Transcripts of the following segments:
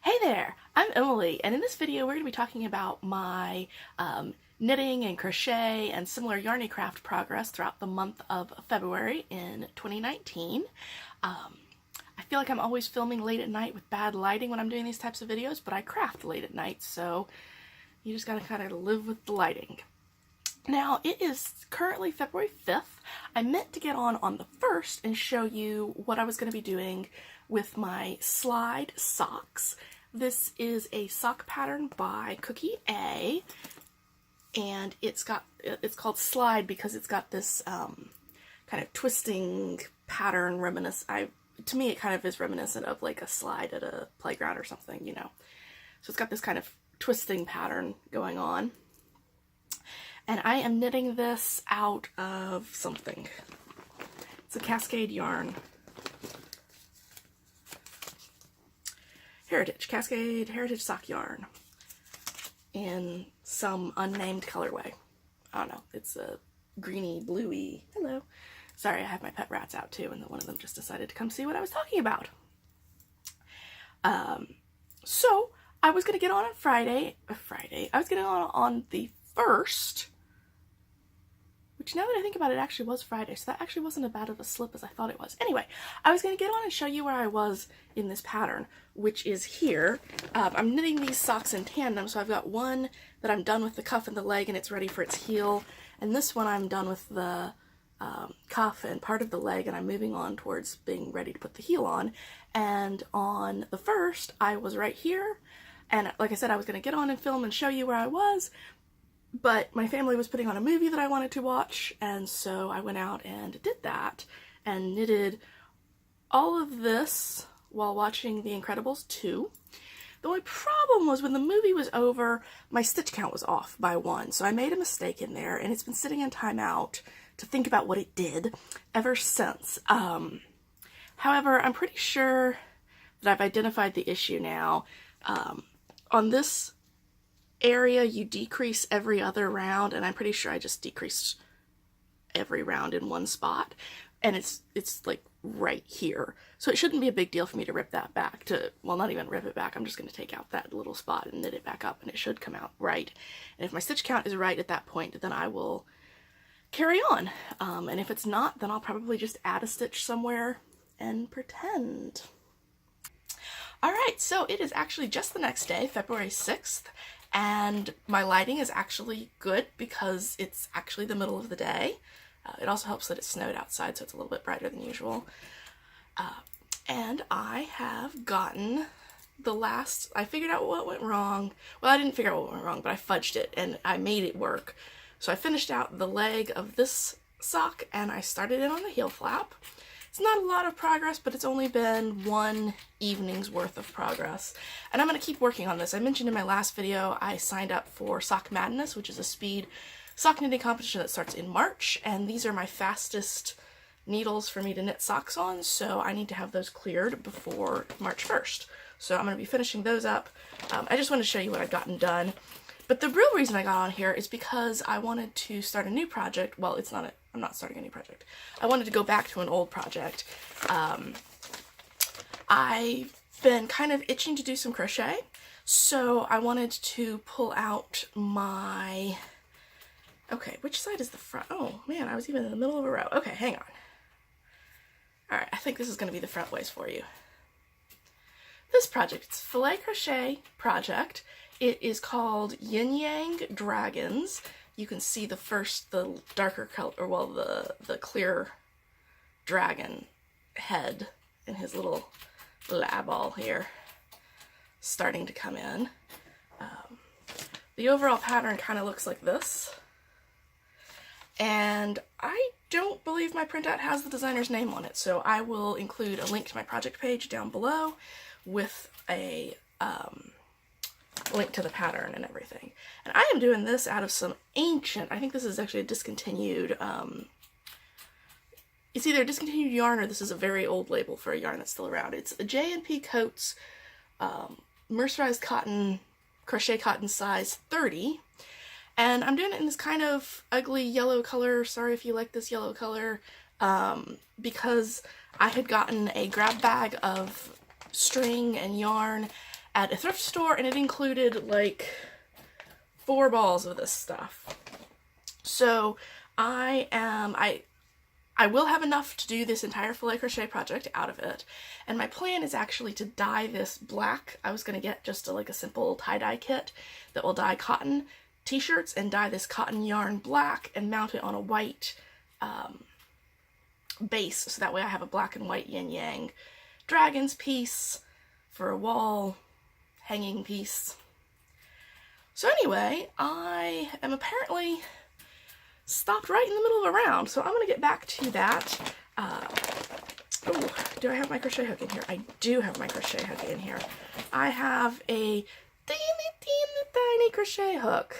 Hey there, I'm Emily, and in this video we're going to be talking about my knitting and crochet and similar yarny craft progress throughout the month of February in 2019. I feel like I'm always filming late at night with bad lighting when I'm doing these types of videos, but I craft late at night, so you just gotta kind of live with the lighting. Now, it is currently February 5th. I meant to get on the 1st and show you what I was going to be doing with my slide socks. This is a sock pattern by Cookie A, and it's called Slide because it's got this kind of twisting pattern to me it kind of is reminiscent of like a slide at a playground or something, you know. So it's got this kind of twisting pattern going on. And I am knitting this out of something. It's a Cascade yarn. Cascade Heritage sock yarn. In some unnamed colorway. I don't know, it's a greeny, bluey, hello. Sorry, I have my pet rats out too, and one of them just decided to come see what I was talking about. So, I was going to get on Friday. I was getting on the 1st. Which, now that I think about it, actually was Friday, so that actually wasn't as bad of a slip as I thought it was. Anyway, I was going to get on and show you where I was in this pattern, which is here. I'm knitting these socks in tandem, so I've got one that I'm done with the cuff and the leg and it's ready for its heel, and this one I'm done with the cuff and part of the leg, and I'm moving on towards being ready to put the heel on. And on the 1st, I was right here, and like I said, I was going to get on and film and show you where I was, but my family was putting on a movie that I wanted to watch, and so I went out and did that and knitted all of this while watching The Incredibles 2. The only problem was when the movie was over, my stitch count was off by 1, so I made a mistake in there, and it's been sitting in timeout to think about what it did ever since. However, I'm pretty sure that I've identified the issue now. On this area, you decrease every other round, and I'm pretty sure I just decreased every round in one spot, and it's like right here, so it shouldn't be a big deal for me to rip that back well, not even rip it back. I'm just going to take out that little spot and knit it back up, and it should come out right. And if my stitch count is right at that point, then I will carry on, and if it's not, then I'll probably just add a stitch somewhere and pretend. Alright, so it is actually just the next day, February 6th, and my lighting is actually good because it's actually the middle of the day. It also helps that it snowed outside, so it's a little bit brighter than usual. And I have gotten I figured out what went wrong. Well, I didn't figure out what went wrong, but I fudged it, and I made it work. So I finished out the leg of this sock, and I started it on the heel flap. It's not a lot of progress, but it's only been one evening's worth of progress. And I'm going to keep working on this. I mentioned in my last video I signed up for Sock Madness, which is a speed sock knitting competition that starts in March, and these are my fastest needles for me to knit socks on, so I need to have those cleared before March 1st. So I'm going to be finishing those up. I just want to show you what I've gotten done. But the real reason I got on here is because I wanted to start a new project. Well, I'm not starting a new project. I wanted to go back to an old project. I've been kind of itching to do some crochet, so I wanted to pull out my... Okay, which side is the front? Oh man, I was even in the middle of a row. Okay, hang on. Alright, I think this is going to be the front waist for you. This project, it's Filet Crochet Project. It is called Yin Yang Dragons. You can see the darker color, or well, the clear dragon head and his little eyeball here starting to come in. The overall pattern kind of looks like this. And I don't believe my printout has the designer's name on it, so I will include a link to my project page down below with a link to the pattern and everything. And I am doing this out of some ancient, I think this is actually a discontinued, it's either a discontinued yarn or this is a very old label for a yarn that's still around. It's a J&P Coats mercerized cotton, crochet cotton size 30. And I'm doing it in this kind of ugly yellow color. Sorry if you like this yellow color. Because I had gotten a grab bag of string and yarn, at a thrift store, and it included like 4 balls of this stuff. So I will have enough to do this entire filet crochet project out of it, and my plan is actually to dye this black. I was going to get just like a simple tie-dye kit that will dye cotton t-shirts and dye this cotton yarn black and mount it on a white base, so that way I have a black and white yin yang dragons piece for a wall hanging piece. So anyway, I am apparently stopped right in the middle of a round, so I'm going to get back to that. Oh, do I have my crochet hook in here? I do have my crochet hook in here. I have a tiny crochet hook.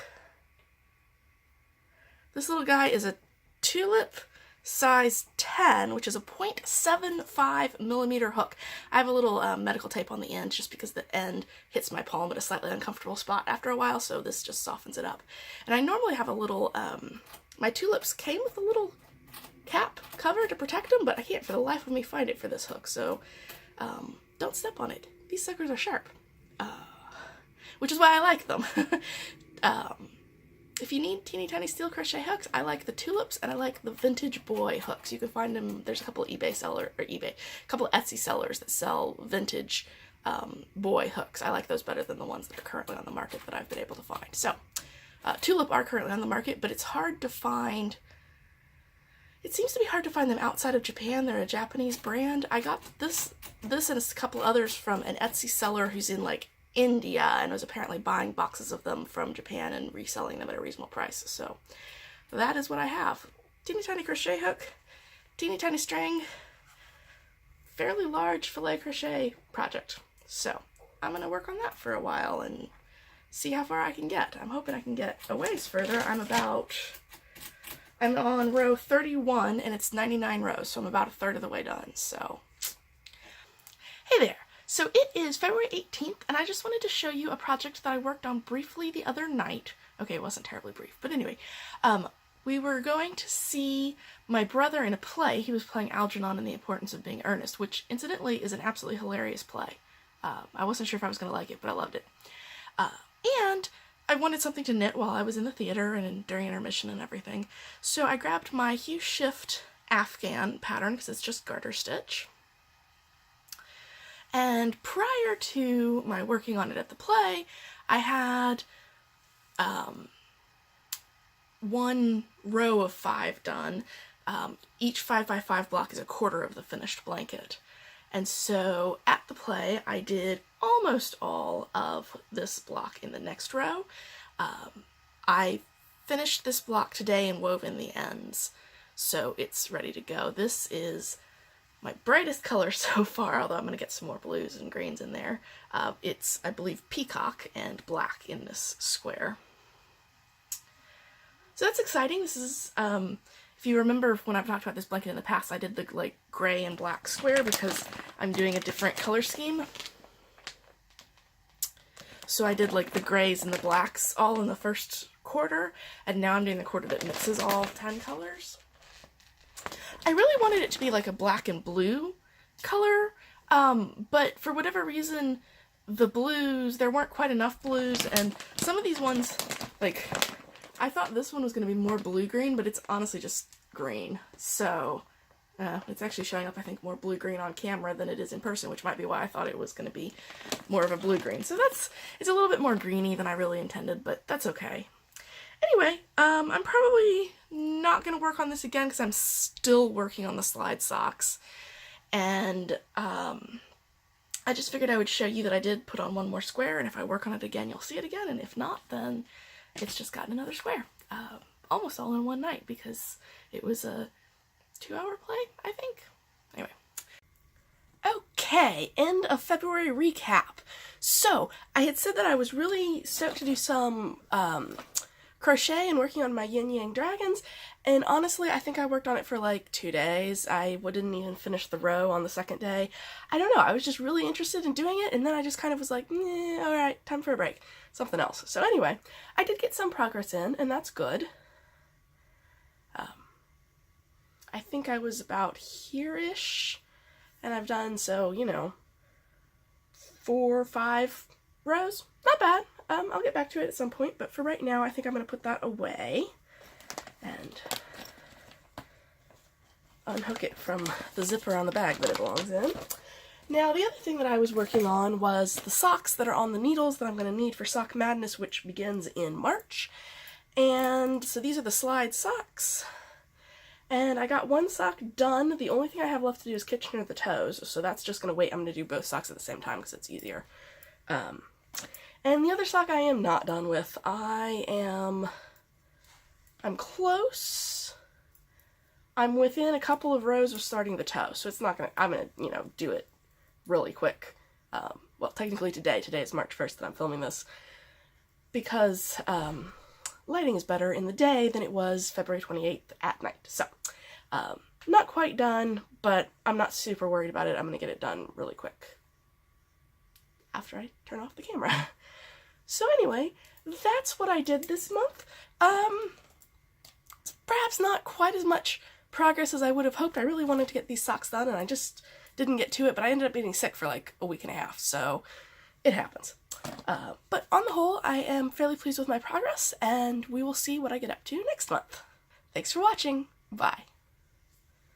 This little guy is a tulip size 10, which is a 0.75 millimeter hook. I have a little medical tape on the end just because the end hits my palm at a slightly uncomfortable spot after a while, so this just softens it up. And I normally have a little, my tulips came with a little cap cover to protect them, but I can't for the life of me find it for this hook, so don't step on it. These suckers are sharp, which is why I like them. If you need teeny tiny steel crochet hooks, I like the tulips and I like the vintage boy hooks. You can find them, there's a couple of a couple of Etsy sellers that sell vintage boy hooks. I like those better than the ones that are currently on the market that I've been able to find. So, tulip are currently on the market, but it's hard to find. It seems to be hard to find them outside of Japan. They're a Japanese brand. I got this and a couple others from an Etsy seller who's in like India and was apparently buying boxes of them from Japan and reselling them at a reasonable price. So that is what I have. Teeny tiny crochet hook, teeny tiny string, fairly large filet crochet project. So I'm going to work on that for a while and see how far I can get. I'm hoping I can get a ways further. I'm on row 31 and it's 99 rows, so I'm about a third of the way done. So hey there. So it is February 18th, and I just wanted to show you a project that I worked on briefly the other night. Okay, it wasn't terribly brief, but anyway, we were going to see my brother in a play. He was playing Algernon in The Importance of Being Earnest, which incidentally is an absolutely hilarious play. I wasn't sure if I was going to like it, but I loved it. And I wanted something to knit while I was in the theater and during intermission and everything. So I grabbed my Hue Shift Afghan pattern, because it's just garter stitch. And prior to my working on it at the play, I had 1 row of 5 done. Each 5x5 block is a quarter of the finished blanket. And so at the play, I did almost all of this block in the next row. I finished this block today and wove in the ends, so it's ready to go. This is my brightest color so far, although I'm going to get some more blues and greens in there. It's, I believe, peacock and black in this square. So that's exciting. This is, if you remember when I've talked about this blanket in the past, I did the like gray and black square because I'm doing a different color scheme. So I did like the grays and the blacks all in the first quarter, and now I'm doing the quarter that mixes all 10 colors. I really wanted it to be like a black and blue color, but for whatever reason, the blues, there weren't quite enough blues, and some of these ones, like, I thought this one was going to be more blue-green, but it's honestly just green. So, it's actually showing up, I think, more blue-green on camera than it is in person, which might be why I thought it was going to be more of a blue-green. So it's a little bit more greeny than I really intended, but that's okay. Anyway, I'm probably not going to work on this again because I'm still working on the slide socks. And I just figured I would show you that I did put on 1 more square, and if I work on it again, you'll see it again. And if not, then it's just gotten another square. Almost all in one night because it was a 2-hour play, I think. Anyway. Okay, end of February recap. So, I had said that I was really stoked to do some crochet and working on my yin yang dragons, and honestly I think I worked on it for like 2 days. I didn't even finish the row on the second day. I don't know, I was just really interested in doing it, and then I just kind of was like, alright, time for a break, something else. So anyway, I did get some progress in, and that's good. I think I was about here-ish, and I've done, so, you know, 4 or 5 rows. Not bad. I'll get back to it at some point, but for right now I think I'm going to put that away and unhook it from the zipper on the bag that it belongs in. Now, the other thing that I was working on was the socks that are on the needles that I'm going to need for Sock Madness, which begins in March. And so these are the slide socks. And I got one sock done. The only thing I have left to do is Kitchener the toes, so that's just going to wait. I'm going to do both socks at the same time because it's easier. And the other sock I am not done with. I'm close. I'm within a couple of rows of starting the toe, so it's not gonna, I'm gonna, you know, do it really quick. Well, technically today is March 1st that I'm filming this, because lighting is better in the day than it was February 28th at night. So, not quite done, but I'm not super worried about it. I'm gonna get it done really quick after I turn off the camera. So anyway, that's what I did this month. It's perhaps not quite as much progress as I would have hoped. I really wanted to get these socks done and I just didn't get to it, but I ended up getting sick for like a week and a half, so it happens. But on the whole, I am fairly pleased with my progress, and we will see what I get up to next month. Thanks for watching. Bye.